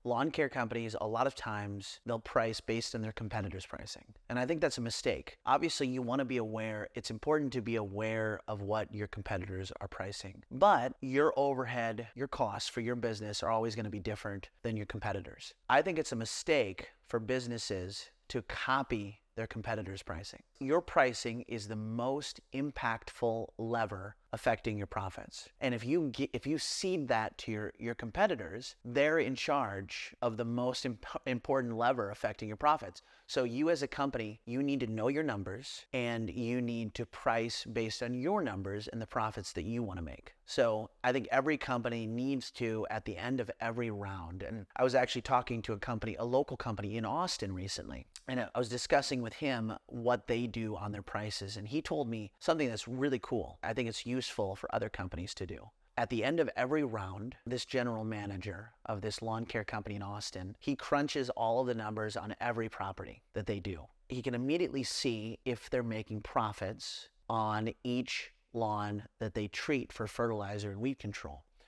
lawn care companies, a lot of times, they'll price based on their competitors' pricing. And I think that's a mistake. Obviously, you want to be aware. It's important to be aware of what your competitors are pricing. But your overhead, your costs for your business are always going to be different than your competitors. I think it's a mistake for businesses to copy their competitors' pricing. Your pricing is the most impactful lever affecting your profits. And if you cede that to your competitors, they're in charge of the most important lever affecting your profits. So you as a company, you need to know your numbers and you need to price based on your numbers and the profits that you want to make. So I think every company needs to, at the end of every round, and I was actually talking to a local company in Austin recently, and I was discussing with him what they do on their prices. And he told me something that's really cool. I think it's useful for other companies to do. At the end of every round, this general manager of this lawn care company in Austin, he crunches all of the numbers on every property that they do. He can immediately see if they're making profits on each lawn that they treat for fertilizer and weed control.